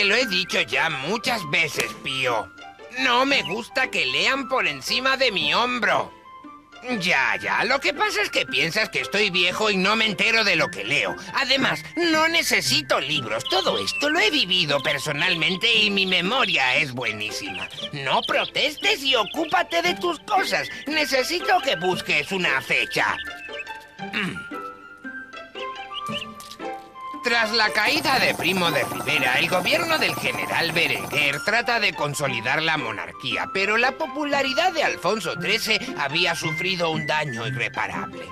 lo he dicho ya muchas veces, Pío. No me gusta que lean por encima de mi hombro. Ya, lo que pasa es que piensas que estoy viejo y no me entero de lo que leo. Además, no necesito libros. Todo esto lo he vivido personalmente y mi memoria es buenísima. No protestes y ocúpate de tus cosas. Necesito que busques una fecha. Tras la caída de Primo de Rivera, el gobierno del general Berenguer trata de consolidar la monarquía, pero la popularidad de Alfonso XIII había sufrido un daño irreparable.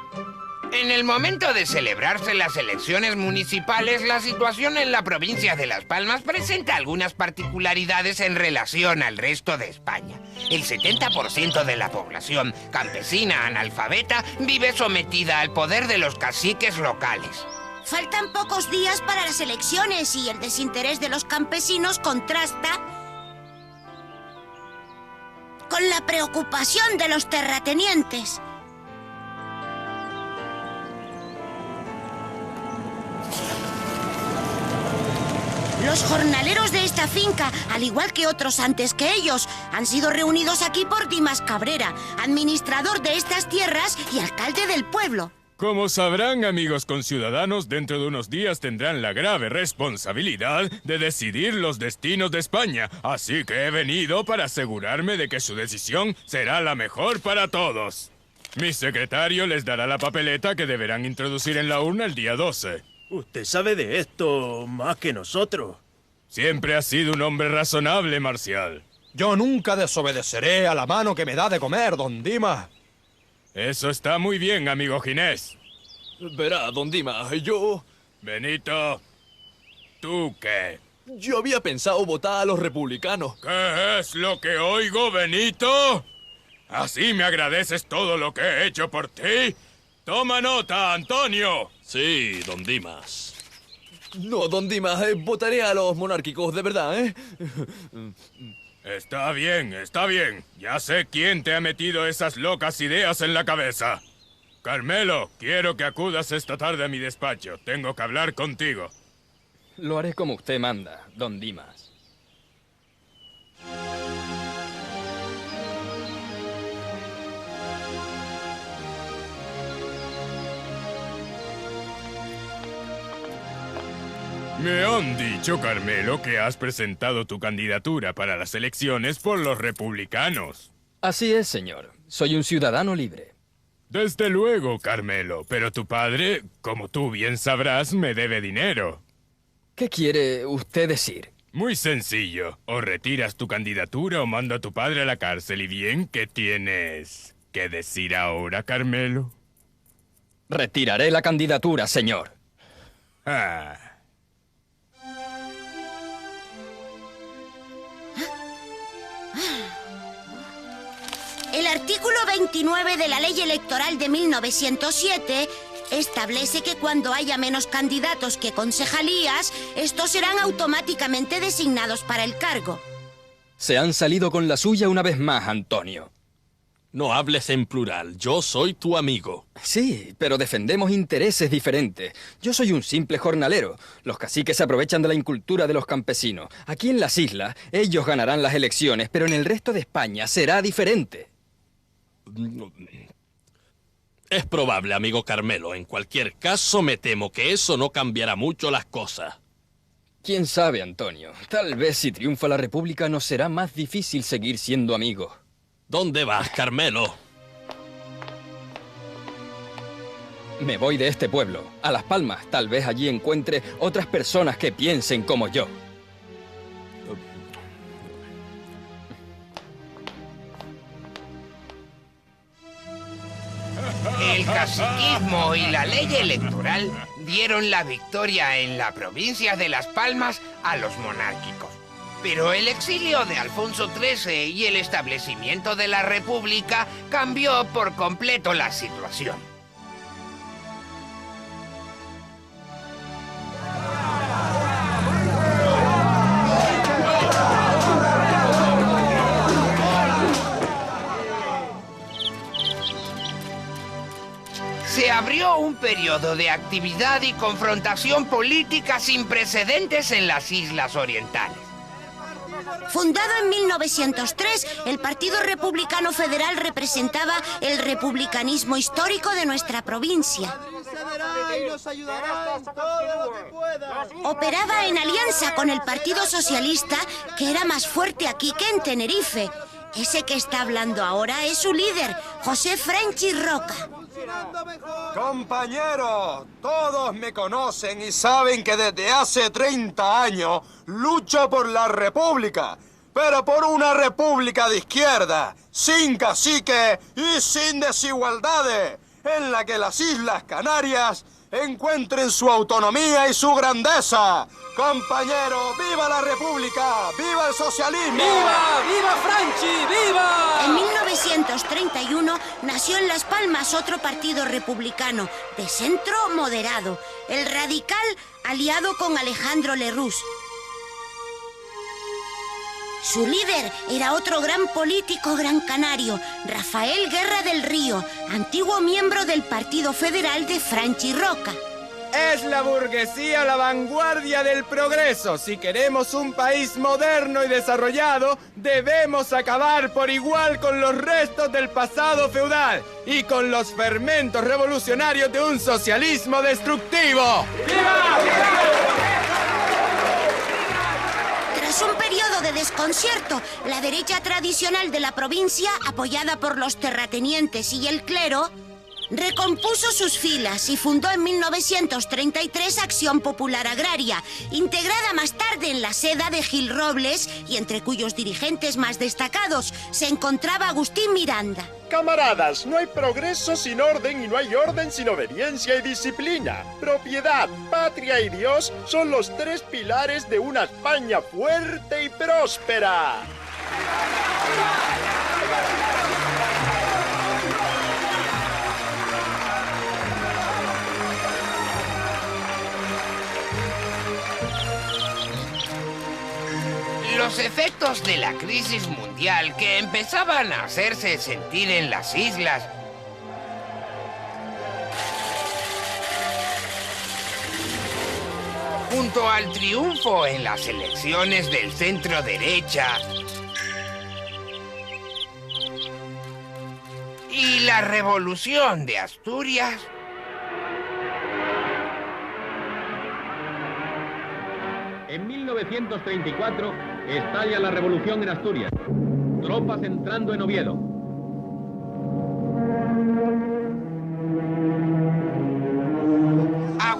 En el momento de celebrarse las elecciones municipales, la situación en la provincia de Las Palmas presenta algunas particularidades en relación al resto de España. El 70% de la población, campesina analfabeta, vive sometida al poder de los caciques locales. Faltan pocos días para las elecciones y el desinterés de los campesinos contrasta con la preocupación de los terratenientes. Los jornaleros de esta finca, al igual que otros antes que ellos, han sido reunidos aquí por Dimas Cabrera, administrador de estas tierras y alcalde del pueblo. Como sabrán, amigos conciudadanos, dentro de unos días tendrán la grave responsabilidad de decidir los destinos de España. Así que he venido para asegurarme de que su decisión será la mejor para todos. Mi secretario les dará la papeleta que deberán introducir en la urna el día 12. Usted sabe de esto más que nosotros. Siempre ha sido un hombre razonable, Marcial. Yo nunca desobedeceré a la mano que me da de comer, don Dimas. Eso está muy bien, amigo Ginés. Verá, don Dimas, yo... Benito, ¿tú qué? Yo había pensado votar a los republicanos. ¿Qué es lo que oigo, Benito? ¿Así me agradeces todo lo que he hecho por ti? ¡Toma nota, Antonio! Sí, don Dimas. No, don Dimas, votaré a los monárquicos, de verdad, ¿eh? Está bien, está bien. Ya sé quién te ha metido esas locas ideas en la cabeza. Carmelo, quiero que acudas esta tarde a mi despacho. Tengo que hablar contigo. Lo haré como usted manda, don Dimas. Me han dicho, Carmelo, que has presentado tu candidatura para las elecciones por los republicanos. Así es, señor. Soy un ciudadano libre. Desde luego, Carmelo, pero tu padre, como tú bien sabrás, me debe dinero. ¿Qué quiere usted decir? Muy sencillo. O retiras tu candidatura o mando a tu padre a la cárcel. ¿Y bien qué tienes que decir ahora, Carmelo? Retiraré la candidatura, señor. Ah. El artículo 29 de la Ley Electoral de 1907 establece que cuando haya menos candidatos que concejalías, estos serán automáticamente designados para el cargo. Se han salido con la suya una vez más, Antonio. No hables en plural. Yo soy tu amigo. Sí, pero defendemos intereses diferentes. Yo soy un simple jornalero. Los caciques se aprovechan de la incultura de los campesinos. Aquí en las islas, ellos ganarán las elecciones, pero en el resto de España será diferente. Es probable, amigo Carmelo. En cualquier caso, me temo que eso no cambiará mucho las cosas. ¿Quién sabe, Antonio? Tal vez si triunfa la República nos será más difícil seguir siendo amigos. ¿Dónde vas, Carmelo? Me voy de este pueblo, a Las Palmas. Tal vez allí encuentre otras personas que piensen como yo. El caciquismo y la ley electoral dieron la victoria en la provincia de Las Palmas a los monárquicos. Pero el exilio de Alfonso XIII y el establecimiento de la República cambió por completo la situación. Se abrió un periodo de actividad y confrontación política sin precedentes en las Islas Orientales. Fundado en 1903, el Partido Republicano Federal representaba el republicanismo histórico de nuestra provincia. Operaba en alianza con el Partido Socialista, que era más fuerte aquí que en Tenerife. Ese que está hablando ahora es su líder, José Frenchy Roca. Compañeros, todos me conocen y saben que desde hace 30 años lucho por la república, pero por una república de izquierda, sin caciques y sin desigualdades, en la que las Islas Canarias encuentren su autonomía y su grandeza. Compañeros, ¡viva la república! ¡Viva el socialismo! ¡Viva! ¡Viva Frenchy! ¡Viva! En 1931 nació en Las Palmas otro partido republicano, de centro moderado, el Radical, aliado con Alejandro Lerroux. Su líder era otro gran político gran canario, Rafael Guerra del Río, antiguo miembro del Partido Federal de Frenchy Roca. Es la burguesía la vanguardia del progreso. Si queremos un país moderno y desarrollado, debemos acabar por igual con los restos del pasado feudal y con los fermentos revolucionarios de un socialismo destructivo. ¡Viva! Tras un periodo de desconcierto, la derecha tradicional de la provincia, apoyada por los terratenientes y el clero, recompuso sus filas y fundó en 1933 Acción Popular Agraria, integrada más tarde en la seda de Gil Robles y entre cuyos dirigentes más destacados se encontraba Agustín Miranda. Camaradas, no hay progreso sin orden y no hay orden sin obediencia y disciplina. Propiedad, patria y Dios son los tres pilares de una España fuerte y próspera. Los efectos de la crisis mundial que empezaban a hacerse sentir en las islas junto al triunfo en las elecciones del centro derecha y la revolución de Asturias, en 1934 estalla la revolución en Asturias. Tropas entrando en Oviedo.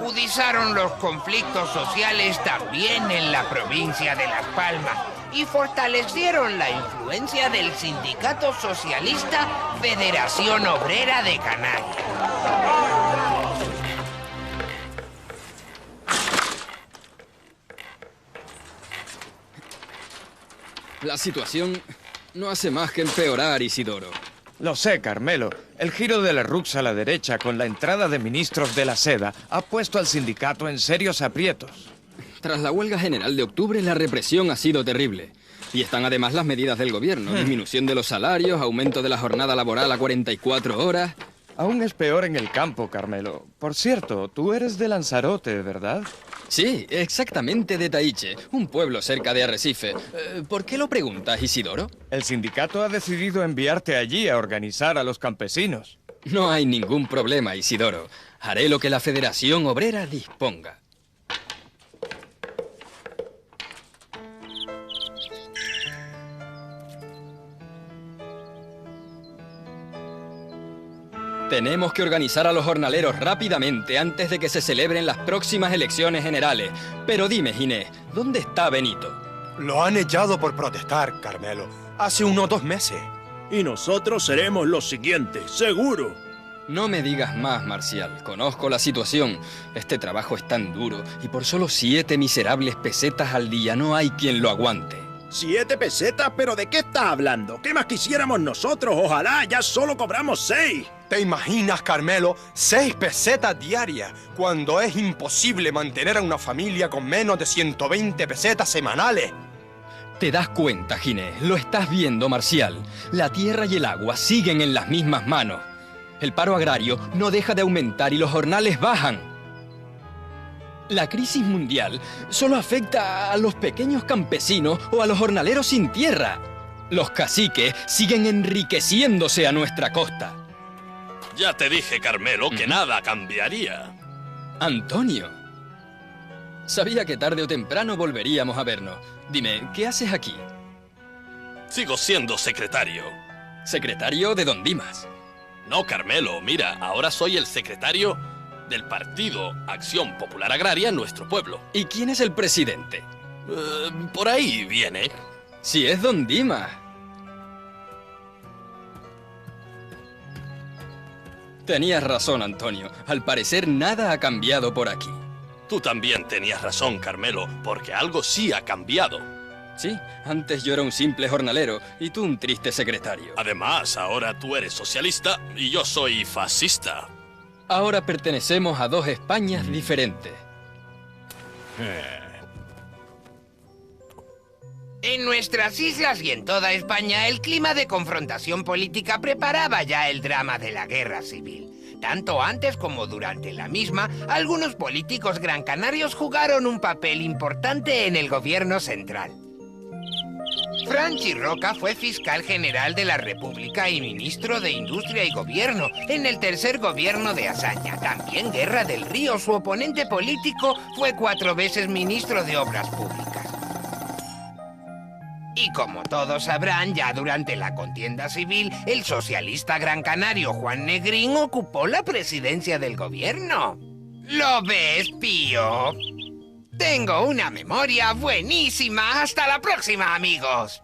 agudizaron los conflictos sociales también en la provincia de Las Palmas y fortalecieron la influencia del sindicato socialista Federación Obrera de Canarias. La situación no hace más que empeorar, Isidoro. Lo sé, Carmelo. El giro de Lerroux a la derecha con la entrada de ministros de la seda ha puesto al sindicato en serios aprietos. Tras la huelga general de octubre, la represión ha sido terrible. Y están además las medidas del gobierno. Disminución de los salarios, aumento de la jornada laboral a 44 horas... Aún es peor en el campo, Carmelo. Por cierto, tú eres de Lanzarote, ¿verdad? Sí, exactamente de Taiche, un pueblo cerca de Arrecife. ¿Por qué lo preguntas, Isidoro? El sindicato ha decidido enviarte allí a organizar a los campesinos. No hay ningún problema, Isidoro. Haré lo que la Federación Obrera disponga. Tenemos que organizar a los jornaleros rápidamente antes de que se celebren las próximas elecciones generales. Pero dime, Ginés, ¿dónde está Benito? Lo han echado por protestar, Carmelo. Hace unos 2 meses. Y nosotros seremos los siguientes, seguro. No me digas más, Marcial. Conozco la situación. Este trabajo es tan duro y por solo 7 miserables pesetas al día no hay quien lo aguante. 7 pesetas, ¿pero de qué estás hablando? ¿Qué más quisiéramos nosotros? Ojalá, ya solo cobramos 6. ¿Te imaginas, Carmelo? 6 pesetas diarias, cuando es imposible mantener a una familia con menos de 120 pesetas semanales. ¿Te das cuenta, Ginés? Lo estás viendo, Marcial. La tierra y el agua siguen en las mismas manos. El paro agrario no deja de aumentar y los jornales bajan. La crisis mundial solo afecta a los pequeños campesinos o a los jornaleros sin tierra. Los caciques siguen enriqueciéndose a nuestra costa. Ya te dije, Carmelo, que nada cambiaría. Antonio. Sabía que tarde o temprano volveríamos a vernos. Dime, ¿qué haces aquí? Sigo siendo secretario. ¿Secretario de Don Dimas? No, Carmelo, mira, ahora soy el secretario del partido Acción Popular Agraria en nuestro pueblo. ¿Y quién es el presidente? Por ahí viene. Si es Don Dimas. Tenías razón, Antonio. Al parecer nada ha cambiado por aquí. Tú también tenías razón, Carmelo, porque algo sí ha cambiado. Sí, antes yo era un simple jornalero y tú un triste secretario. Además, ahora tú eres socialista y yo soy fascista. Ahora pertenecemos a dos Españas diferentes. En nuestras islas y en toda España, el clima de confrontación política preparaba ya el drama de la guerra civil. Tanto antes como durante la misma, algunos políticos gran canarios jugaron un papel importante en el gobierno central. Franchi Roca fue fiscal general de la República y ministro de Industria y Gobierno en el tercer gobierno de Azaña. También Guerra del Río, su oponente político, fue 4 veces ministro de Obras Públicas. Y como todos sabrán, ya durante la contienda civil, el socialista gran canario Juan Negrín ocupó la presidencia del gobierno. ¿Lo ves, Pío? Tengo una memoria buenísima. Hasta la próxima, amigos.